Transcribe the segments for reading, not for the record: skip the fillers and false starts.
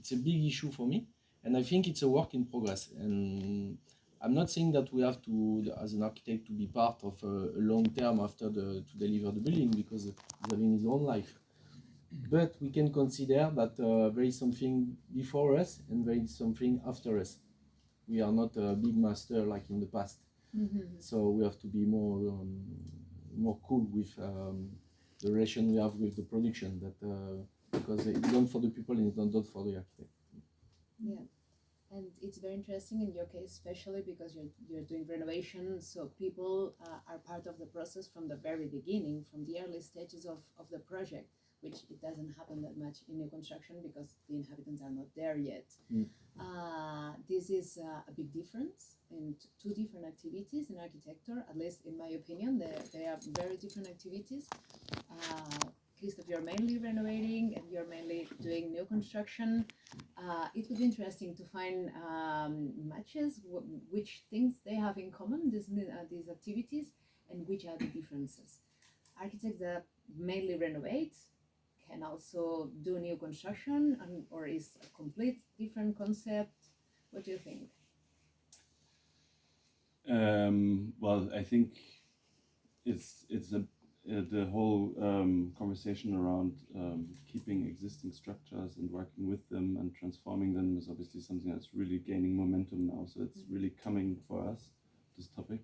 it's a big issue for me, and I think it's a work in progress. And I'm not saying that we have to, as an architect, to be part of a long term after to deliver the building, because he's having his own life. But we can consider that there is something before us and there is something after us. We are not a big master like in the past. So we have to be more cool with the relation we have with the production, because it's done for the people and it's not done for the architect. Yeah, and it's very interesting in your case, especially because you're doing renovation, so people are part of the process from the very beginning, from the early stages of the project, which it doesn't happen that much in new construction because the inhabitants are not there yet. This is a big difference in two different activities in architecture, at least in my opinion. They are very different activities. Christophe, you're mainly renovating and you're mainly doing new construction. It would be interesting to find matches, which things they have in common, these activities, and which are the differences. Architects that mainly renovate can also do new construction, or is a complete different concept? What do you think? Well, I think it's the whole conversation around keeping existing structures and working with them and transforming them is obviously something that's really gaining momentum now. So it's really coming for us, this topic.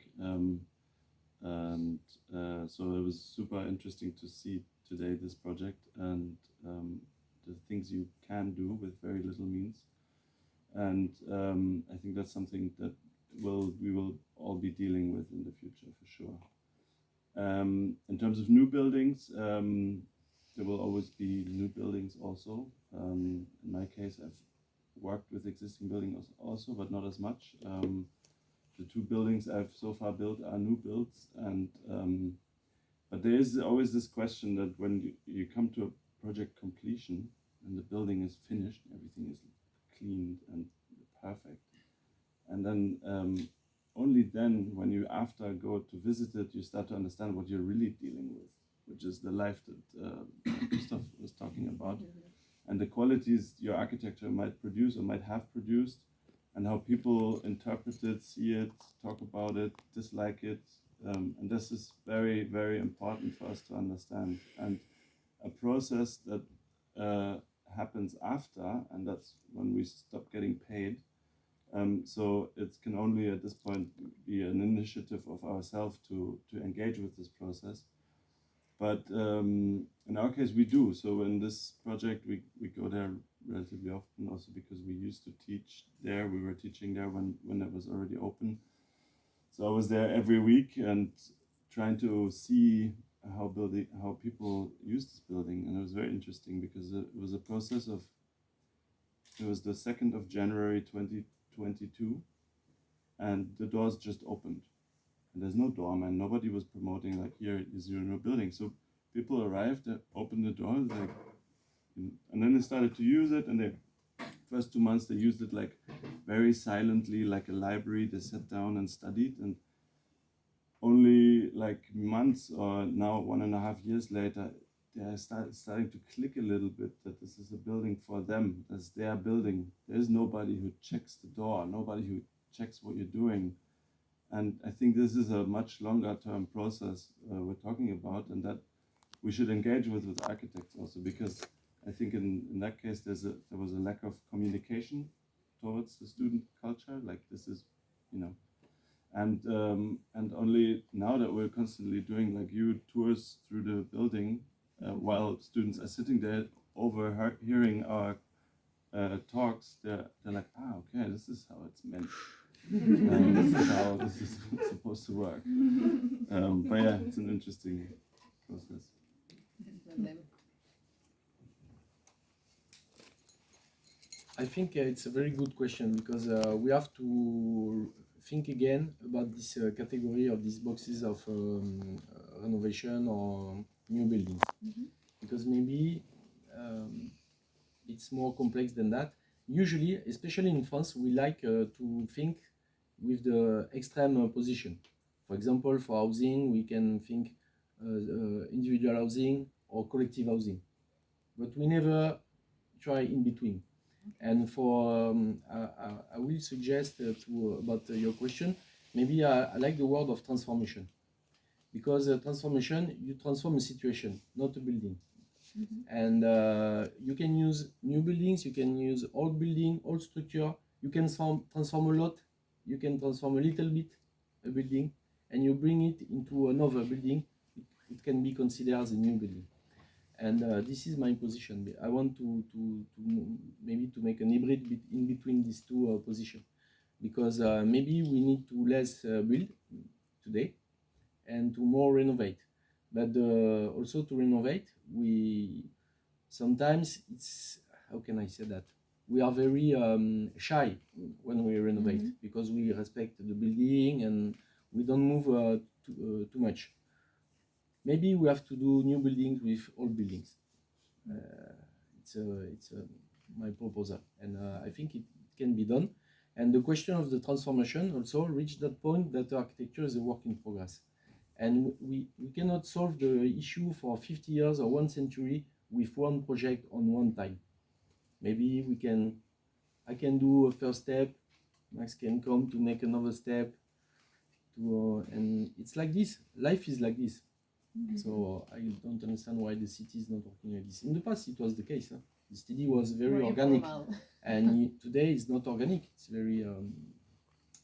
So it was super interesting to see today this project and the things you can do with very little means. And I think that's something that we will all be dealing with in the future for sure. In terms of new buildings, there will always be new buildings also. In my case, I've worked with existing buildings also, but not as much. The two buildings I've so far built are new builds, and but there is always this question that when you come to a project completion and the building is finished, everything is cleaned and perfect, and then only then, when you after go to visit it, you start to understand what you're really dealing with, which is the life that Christophe was talking about, and the qualities your architecture might produce or might have produced, and how people interpret it, see it, talk about it, dislike it. And this is very, very important for us to understand. And a process that happens after, and that's when we stop getting paid. So it can only at this point be an initiative of ourselves to engage with this process. But in our case, we do. So in this project, we go there relatively often, also because we used to teach there. We were teaching there when it was already open. So I was there every week and trying to see how people use this building. And it was very interesting because it was a process of, it was the 2nd of January 2022, and the doors just opened. And there's no doorman, nobody was promoting like, here is your new building. So people arrived, opened the door, like, and then they started to use it, and the first 2 months they used it like very silently, like a library. They sat down and studied, and only like months or now 1.5 years later, they are starting to click a little bit that this is a building for them, that's their building. There's nobody who checks the door, nobody who checks what you're doing. And I think this is a much longer term process we're talking about, and that we should engage with architects also, because I think in that case there was a lack of communication towards the student culture, like this is, and only now that we're constantly doing like tours through the building while students are sitting there overhearing our talks, they're like, okay, this is how it's meant. This is how this is supposed to work. But yeah, it's an interesting process. I think it's a very good question, because we have to think again about this category of these boxes of renovation or new buildings, because maybe it's more complex than that. Usually, especially in France, we like to think with the extreme position. For example, for housing, we can think individual housing or collective housing, but we never try in between. And for I will suggest about your question. Maybe I like the word of transformation, because transformation, you transform a situation, not a building. And you can use new buildings, you can use old building, old structure. You can transform a lot. You can transform a little bit a building, and you bring it into another building. It can be considered as a new building. And this is my position. I want to maybe to make an hybrid in between these two positions, because maybe we need to less build today and to more renovate. But also to renovate, we sometimes it's, how can I say that? We are very shy when we renovate, because we respect the building and we don't move too much. Maybe we have to do new buildings with old buildings. It's my proposal, and I think it can be done. And the question of the transformation also reached that point that architecture is a work in progress. And we cannot solve the issue for 50 years or 1 century with one project on one time. Maybe I can do a first step, Max can come to make another step, and it's like this. Life is like this. So I don't understand why the city is not working like this. In the past, it was the case. The city was very organic, and today it's not organic. It's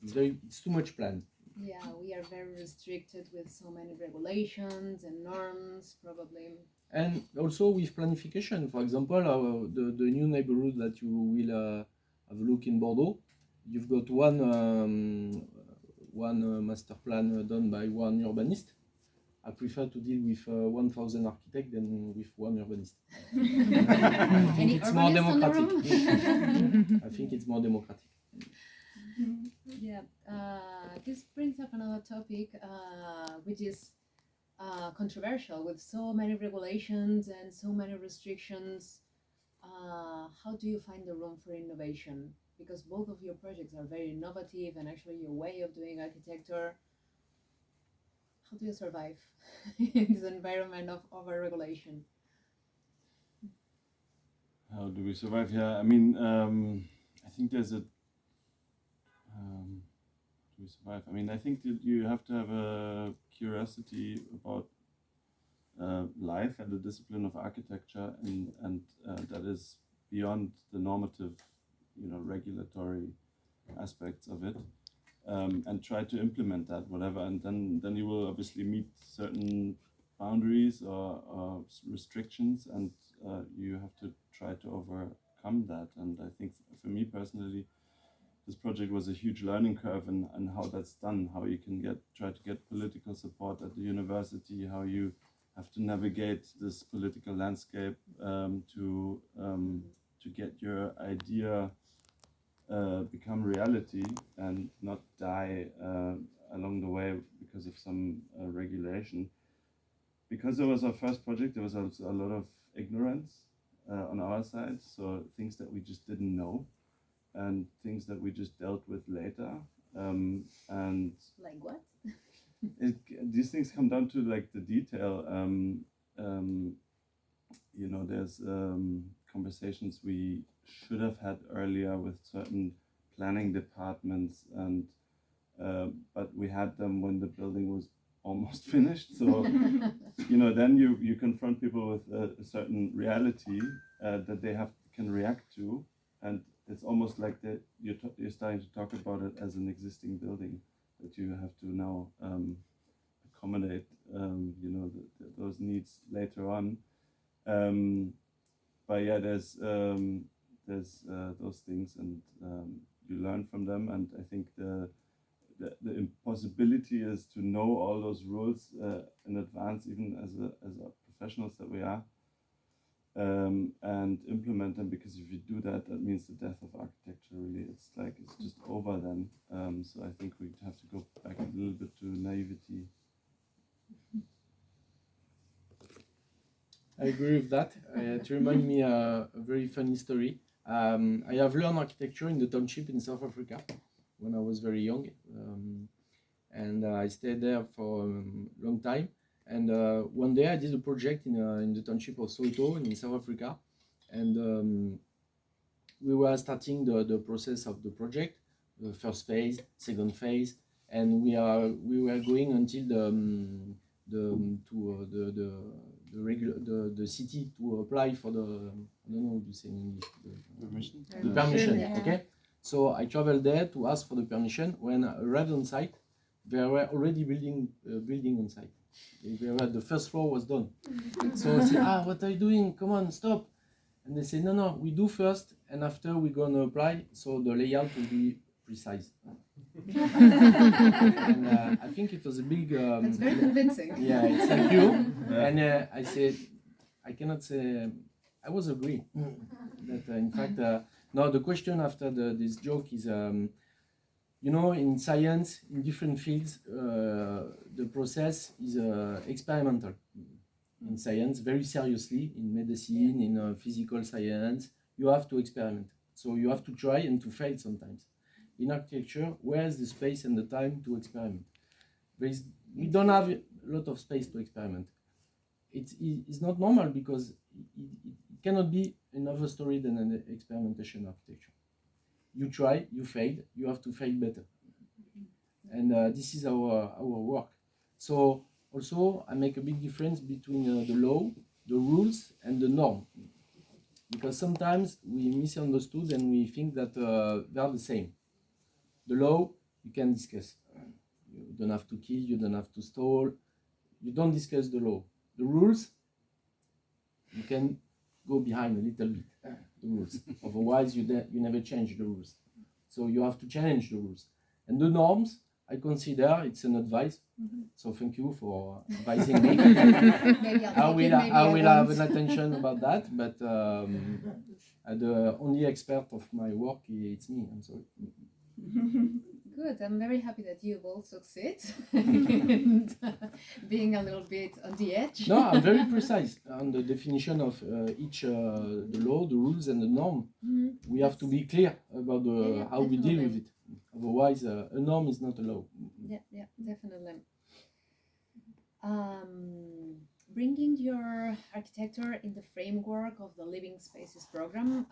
it's too much planned. Yeah, we are very restricted with so many regulations and norms, probably. And also with planification. For example, the new neighborhood that you will have a look in Bordeaux, you've got one master plan done by one urbanist. I prefer to deal with 1,000 architects than with one urbanist. I think it's more democratic. I think it's more democratic. Yeah, this brings up another topic, which is controversial, with so many regulations and so many restrictions. How do you find the room for innovation? Because both of your projects are very innovative, and actually your way of doing architecture. How do you survive in this environment of over-regulation? How do we survive? Yeah, I mean, I think there's a. Do we survive? I mean, I think that you have to have a curiosity about life and the discipline of architecture, and that is beyond the normative, regulatory aspects of it. And try to implement that, whatever, and then you will obviously meet certain boundaries or restrictions, and you have to try to overcome that. And I think for me personally, this project was a huge learning curve, and how that's done, how you can try to get political support at the university, how you have to navigate this political landscape to get your idea become reality and not die along the way because of some regulation. Because it was our first project, there was also a lot of ignorance on our side, so things that we just didn't know and things that we just dealt with later. And like what? These things come down to like the detail. There's conversations we should have had earlier with certain planning departments, and but we had them when the building was almost finished. So then you confront people with a certain reality that they can react to, and it's almost like that you're starting to talk about it as an existing building that you have to now accommodate those needs later on. But yeah, there's those things, and you learn from them. And I think the impossibility is to know all those rules in advance, even as a professionals that we are, and implement them. Because if you do that, that means the death of architecture. Really, it's just over then. So I think we have to go back a little bit to naivety. I agree with that. To remind me a very funny story. I have learned architecture in the township in South Africa when I was very young, and I stayed there for a long time. And one day I did a project in the township of Soweto in South Africa, and we were starting the process of the project, the first phase, second phase, and we were going until the city to apply for the, I don't know what you say in English, Permission? the permission. Yeah. Okay, so I traveled there to ask for the permission. When I arrived on site, they were already building on site. The first floor was done. So I said, what are you doing? Come on, stop. And they say, no, we do first, and after we're gonna apply, so the layout will be precise. And I think it was a big. That's very convincing. Yeah, thank you. And I said, I cannot say. I was agree that in fact, now the question after this joke is, you know, in science, in different fields, the process is experimental. In science, very seriously, in medicine, in physical science, you have to experiment. So you have to try and to fail sometimes. In architecture, where is the space and the time to experiment? We don't have a lot of space to experiment. It's not normal because it cannot be another story than an experimentation architecture. You try, you fail, you have to fail better. And this is our work. So also I make a big difference between the law, the rules, and the norm. Because sometimes we misunderstood and we think that they are the same. The law, you can discuss. You don't have to kill, you don't have to steal. You don't discuss the law. The rules, you can go behind a little bit, the rules. Otherwise, you never change the rules. So you have to challenge the rules. And the norms, I consider it's an advice. So thank you for advising me. I will have an attention about that, but the only expert of my work, it's me, I'm sorry. Good, I'm very happy that you will succeed and being a little bit on the edge. No, I'm very precise on the definition of each, the law, the rules, and the norm. We have to be clear about how we deal with it. Otherwise, a norm is not a law. Yeah, definitely. Bringing your architecture in the framework of the Living Spaces program,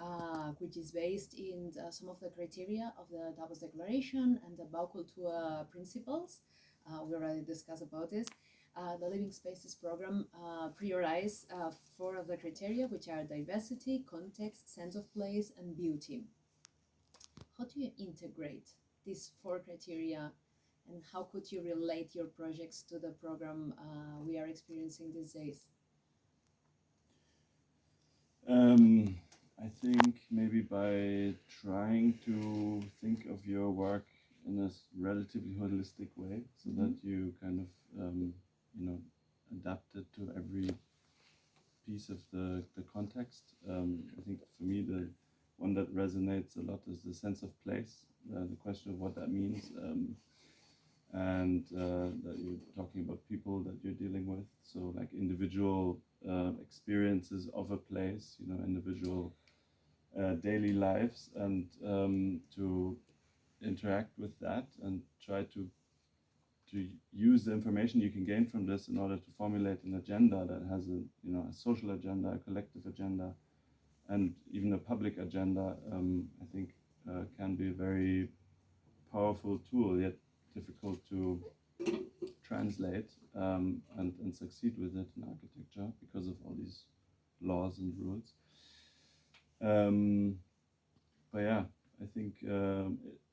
which is based in some of the criteria of the Davos Declaration and the Baukultur principles. We already discussed about this. The Living Spaces program prioritizes 4 of the criteria, which are diversity, context, sense of place, and beauty. How do you integrate these 4 criteria, and how could you relate your projects to the program we are experiencing these days? I think maybe by trying to think of your work in a relatively holistic way, so that you kind of, you know, adapt it to every piece of the context. I think for me, the one that resonates a lot is the sense of place, the question of what that means. And that you're talking about people that you're dealing with, so like individual experiences of a place, you know, individual daily lives, and to interact with that and try to use the information you can gain from this in order to formulate an agenda that has a, you know, a social agenda, a collective agenda, and even a public agenda. I think can be a very powerful tool, yet difficult to translate and succeed with it in architecture because of all these laws and rules. But yeah, I think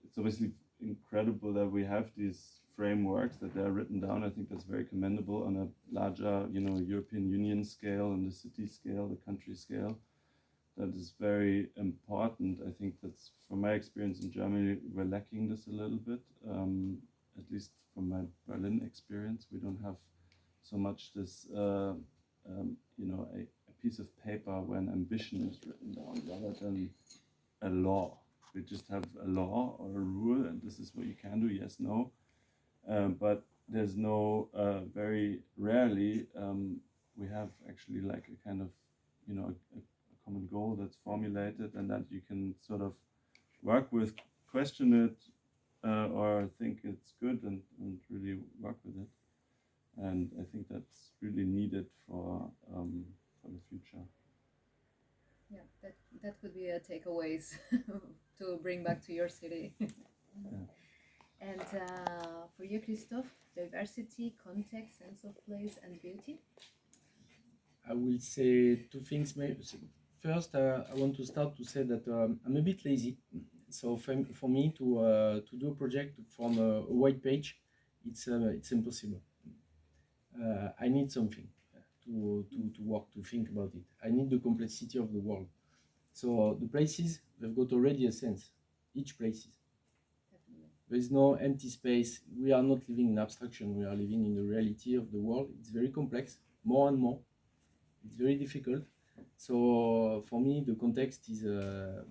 it's obviously incredible that we have these frameworks, that they are written down. I think that's very commendable on a larger, you know, European Union scale and the city scale, the country scale. That is very important. I think that's, from my experience in Germany, we're lacking this a little bit. At least from my Berlin experience, we don't have so much this, you know, a piece of paper where an ambition is written down rather than a law. We just have a law or a rule, and this is what you can do, yes, no. But there's no, very rarely, we have actually like a kind of, you know, a common goal that's formulated and that you can sort of work with, question it, or think it's good and really work with it. And I think that's really needed for the future. Yeah, that could be a takeaways to bring back to your city. And for you, Christophe, diversity, context, sense of place, and beauty. I will say two things. First, I want to start to say that I'm a bit lazy. So for me to do a project from a white page, it's impossible. I need something to work, to think about it. I need the complexity of the world. So the places, they've got already a sense. Each places. There is no empty space. We are not living in abstraction. We are living in the reality of the world. It's very complex, more and more. It's very difficult. So for me, the context is the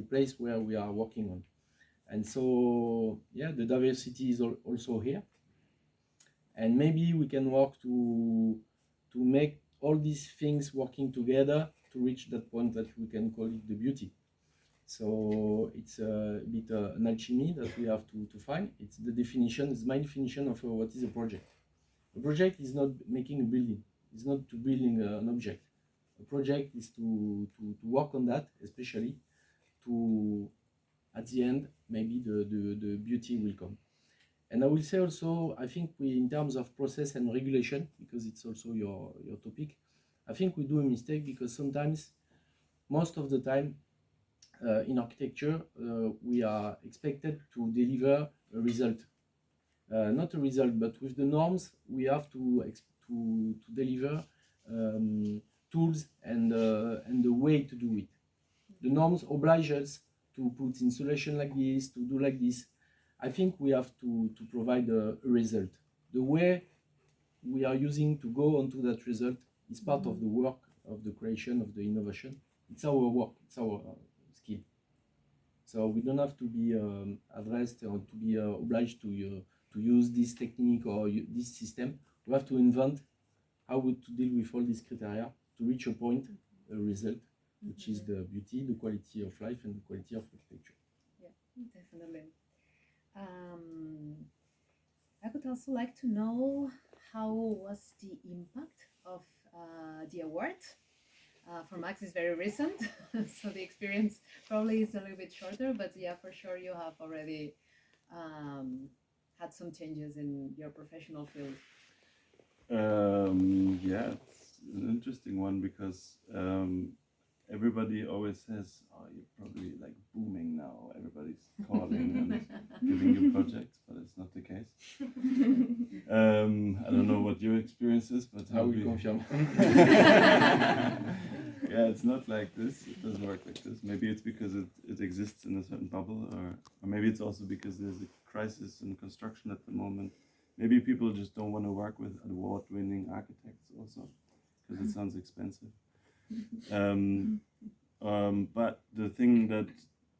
place where we are working on. And so, yeah, the diversity is also here. And maybe we can work to make all these things working together to reach that point that we can call it the beauty. So it's a bit an alchemy that we have to find. It's the definition, it's my definition of what is a project. A project is not making a building. It's not to building an object. A project is to work on that, especially to, at the end, maybe the beauty will come. And I will say also, I think we, in terms of process and regulation, because it's also your topic, I think we do a mistake because sometimes, most of the time, in architecture, we are expected to deliver a result. Not a result, but with the norms, we have to deliver tools and the way to do it. The norms oblige us to put insulation like this, to do like this. I think we have to provide a result. The way we are using to go onto that result is part of the work of the creation of the innovation. It's our work, it's our skill. So we don't have to be addressed or to be obliged to use this technique or this system. We have to invent how to deal with all these criteria to reach a point, a result, which is the beauty, the quality of life, and the quality of architecture. Yeah, definitely. I would also like to know how was the impact of the award. For Max is very recent, so the experience probably is a little bit shorter, but yeah, for sure you have already had some changes in your professional field. Yeah, it's an interesting one because everybody always says, "Oh, you're probably like booming now. Everybody's calling and giving you projects," but it's not the case. I don't know what your experience is, but I will confirm. Yeah, it's not like this. It doesn't work like this. Maybe it's because it exists in a certain bubble, or maybe it's also because there's a crisis in construction at the moment. Maybe people just don't want to work with award-winning architects also, because it sounds expensive. But the thing that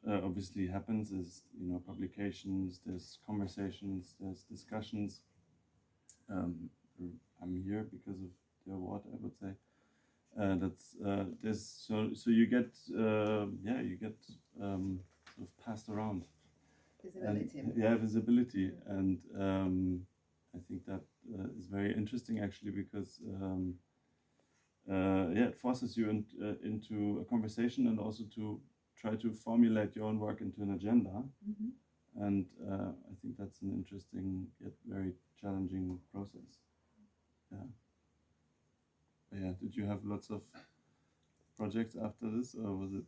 obviously happens is, publications, there's conversations, there's discussions. I'm here because of the award, I would say. So you get sort of passed around. Visibility. Visibility, and I think that is very interesting actually because it forces you into a conversation and also to try to formulate your own work into an agenda. And I think that's an interesting yet very challenging process. Yeah. Did you have lots of projects after this, or was it?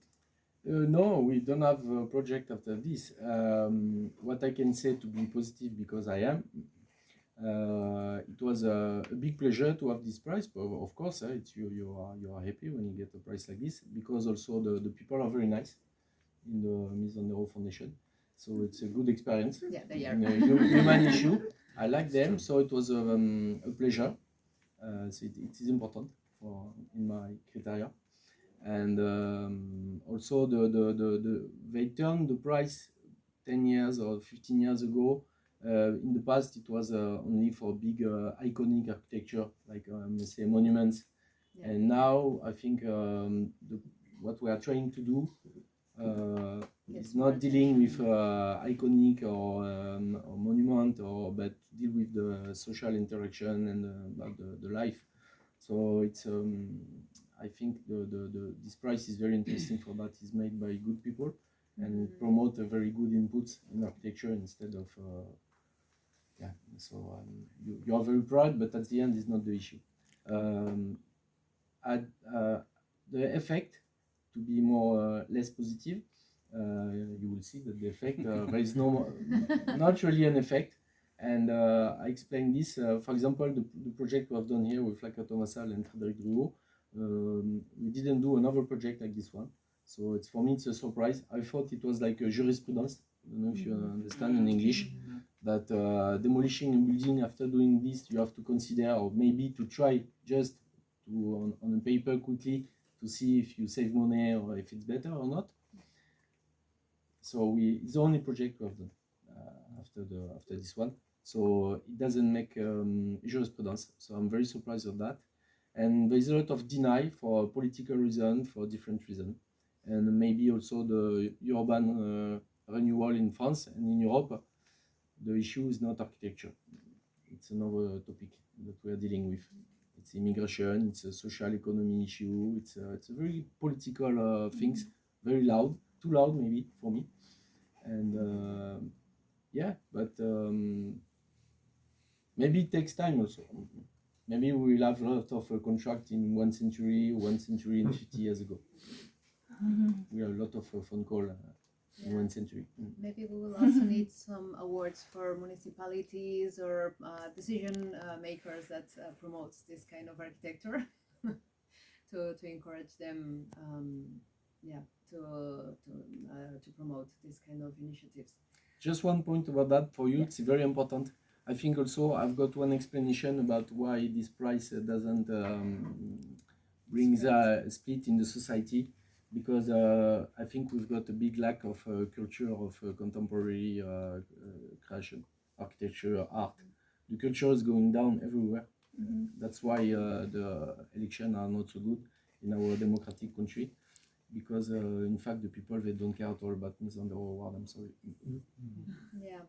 No, we don't have a project after this. What I can say to be positive, because I am, it was a big pleasure to have this prize. But of course, you are happy when you get a prize like this, because also the people are very nice in the Mies Foundation. So it's a good experience. Yeah, they are. In a human issue. I like them, so it was a pleasure. So it is important in my criteria. And also they turned the price 10 years or 15 years ago. In the past, it was only for big iconic architecture, like say monuments. Yeah. And now I think what we are trying to do is not dealing with iconic or monument, but deal with the social interaction and about the life. So it's I think this prize is very interesting for that. It's made by good people and promote a very good inputs in architecture instead of so you are very proud, but at the end is not the issue. The effect, to be more less positive, you will see that the effect there is not really an effect. And I explained this, for example, the project we have done here with Flaka Thomasal and Frédéric Drouot, we didn't do another project like this one. So for me, it's a surprise. I thought it was like a jurisprudence. I don't know if you understand in English, that demolishing a building after doing this, you have to consider, or maybe to try just to, on a paper quickly, to see if you save money or if it's better or not. So it's the only project we have done after this one. So it doesn't make jurisprudence. So I'm very surprised at that. And there's a lot of deny for political reason, for different reasons. And maybe also the urban renewal in France and in Europe, the issue is not architecture. It's another topic that we are dealing with. It's immigration, it's a social economy issue, it's a very political things, very loud, too loud maybe for me. And maybe it takes time also. Maybe we will have a lot of contract in 1 century and 50 years ago. We have a lot of phone call in 1 century. Maybe we will also need some awards for municipalities or decision makers that promotes this kind of architecture to encourage them, to promote this kind of initiatives. Just one point about that for you, it's very important. I think also I've got one explanation about why this price doesn't bring a split in the society, because I think we've got a big lack of culture of contemporary creation, architecture, art. The culture is going down everywhere. That's why the elections are not so good in our democratic country, because in fact the people, they don't care at all about Mies van der Rohe award. I'm sorry. Yeah,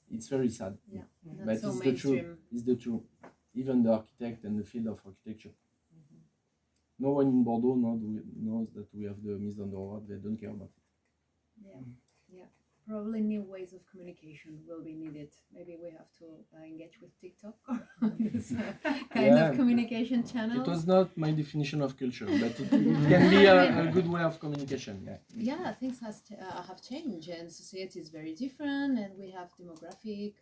it's very sad. Yeah, but so it's mainstream. the truth. It's the truth. Even the architect and the field of architecture. No one in Bordeaux knows that we have the Mies van der Rohe award. They don't care about it. Yeah. Probably new ways of communication will be needed. Maybe we have to engage with TikTok or this kind of communication channel. It was not my definition of culture, but it can be a good way of communication. Yeah, things have changed, and society is very different, and we have demographic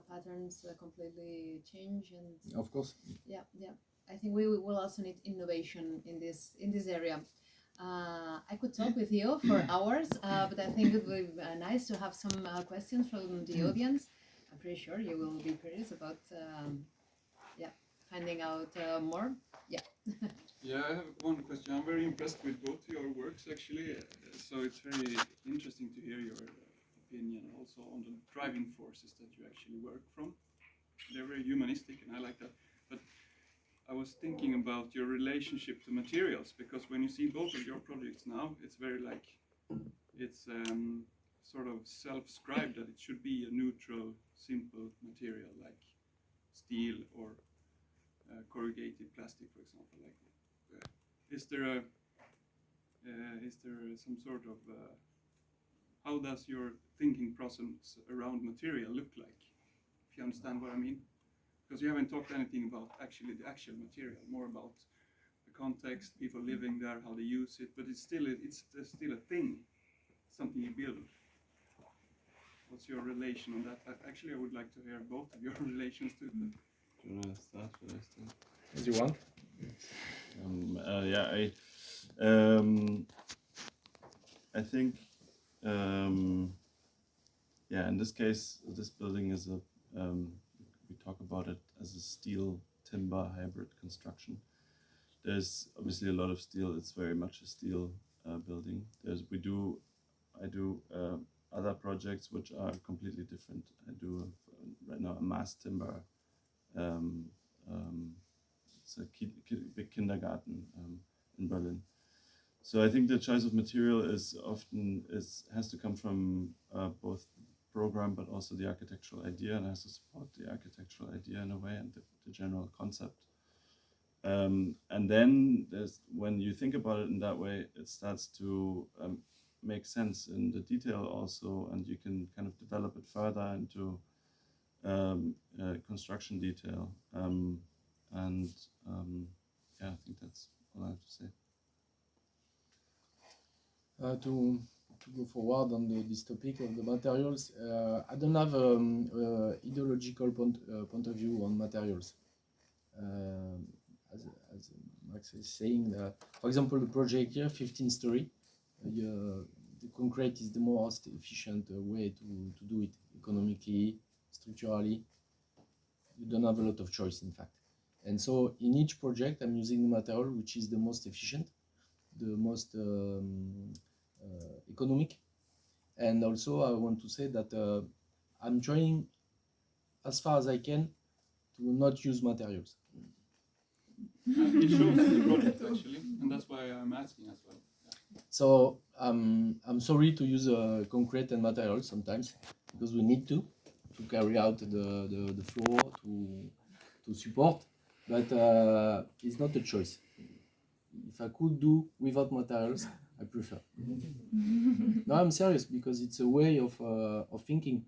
patterns completely change. And of course. Yeah. I think we will also need innovation in this area. I could talk with you for hours, but I think it would be nice to have some questions from the audience. I'm pretty sure you will be curious about finding out more. Yeah, I have one question. I'm very impressed with both your works actually, so it's very interesting to hear your opinion also on the driving forces that you actually work from. They're very humanistic and I like that. But I was thinking about your relationship to materials, because when you see both of your projects now, it's very like, it's sort of self-scribed that it should be a neutral, simple material like steel or corrugated plastic, for example. Like, is there some sort of how does your thinking process around material look like? If you understand what I mean. Because you haven't talked anything about actually the actual material, more about the context, people living there, how they use it, but it's still a thing, something you build. What's your relation on that? Actually, I would like to hear both of your relations to it. Do you want to start? Should I start? As you want. I think in this case, this building is we talk about it as a steel timber hybrid construction. There's obviously a lot of steel. It's very much a steel building. I do other projects which are completely different. I do right now a mass timber. It's a big kindergarten in Berlin. So I think the choice of material has to come from both program, but also the architectural idea, and has to support the architectural idea in a way and the general concept. And then when you think about it in that way, it starts to make sense in the detail also, and you can kind of develop it further into construction detail. Yeah, I think that's all I have to say. To go forward on this topic of the materials, I don't have ideological point of view on materials. As Max is saying, for example, the project here, 15-story, the concrete is the most efficient way to do it economically, structurally. You don't have a lot of choice, in fact. And so in each project, I'm using the material which is the most efficient, the most economic. And also I want to say that I'm trying as far as I can to not use materials. It shows in the project actually, and that's why I'm asking as well. Yeah. So I'm sorry to use concrete and materials sometimes, because we need to carry out the floor, to support, but it's not a choice. If I could do without materials, I prefer. No, I'm serious, because it's a way of thinking.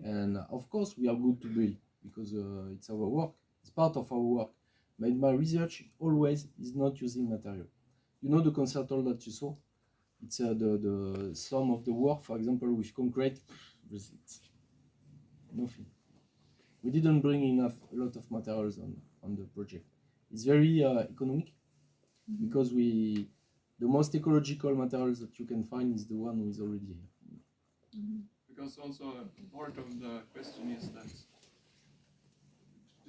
And of course we are good to build, because it's our work, it's part of our work. But my research always is not using material. You know the concert hall that you saw? It's the sum of the work, for example, with concrete, it's nothing. We didn't bring a lot of materials on the project. It's very economic, because the most ecological materials that you can find is the one who is already here. Because also part of the question is that,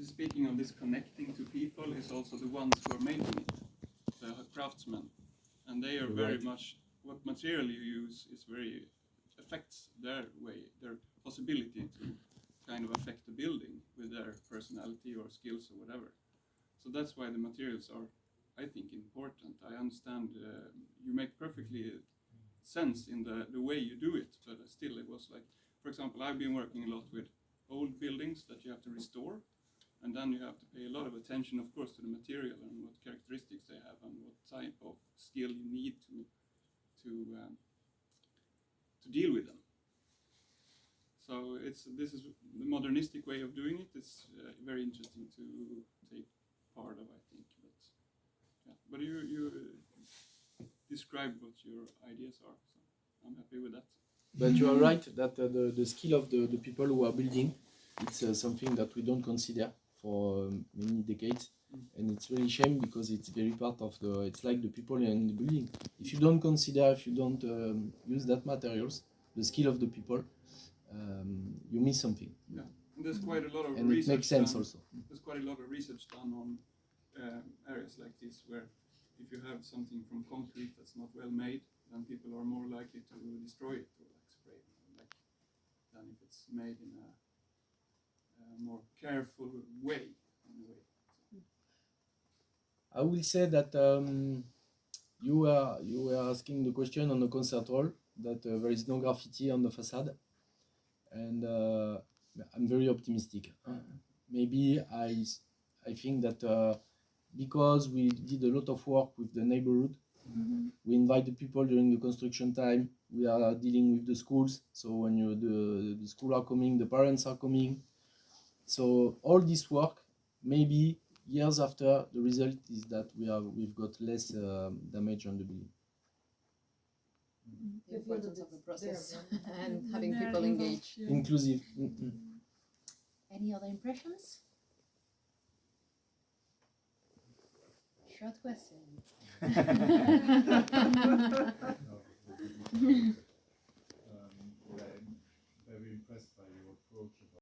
speaking of this connecting to people, is also the ones who are making it, the craftsmen, and they are very much, what material you use is very affects their possibility to kind of affect the building with their personality or skills or whatever. So that's why the materials are, I think, important. I understand you make perfectly sense in the way you do it, but still it was like, for example, I've been working a lot with old buildings that you have to restore, and then you have to pay a lot of attention, of course, to the material and what characteristics they have and what type of skill you need to deal with them. So this is the modernistic way of doing it. It's very interesting to take part of, I think. But you described what your ideas are, so I'm happy with that. But you are right that the skill of the people who are building, it's something that we don't consider for many decades, and it's really shame, because it's very part of it's like the people in the building. If you don't consider, if you don't use that materials, the skill of the people, you miss something. Yeah, and there's quite a lot of and research it makes sense done, also. There's quite a lot of research done on areas like this, where if you have something from concrete that's not well made, then people are more likely to destroy it or like spray it, than if it's made in a more careful way. I will say that you were asking the question on the concert hall that there is no graffiti on the facade, and I'm very optimistic. Maybe I think that because we did a lot of work with the neighborhood, we invite the people during the construction time. We are dealing with the schools, so when the school are coming, the parents are coming. So all this work, maybe years after, the result is that we've got less damage on the building. The importance of the process and having people engaged. Yeah. Inclusive. Any other impressions? Short question.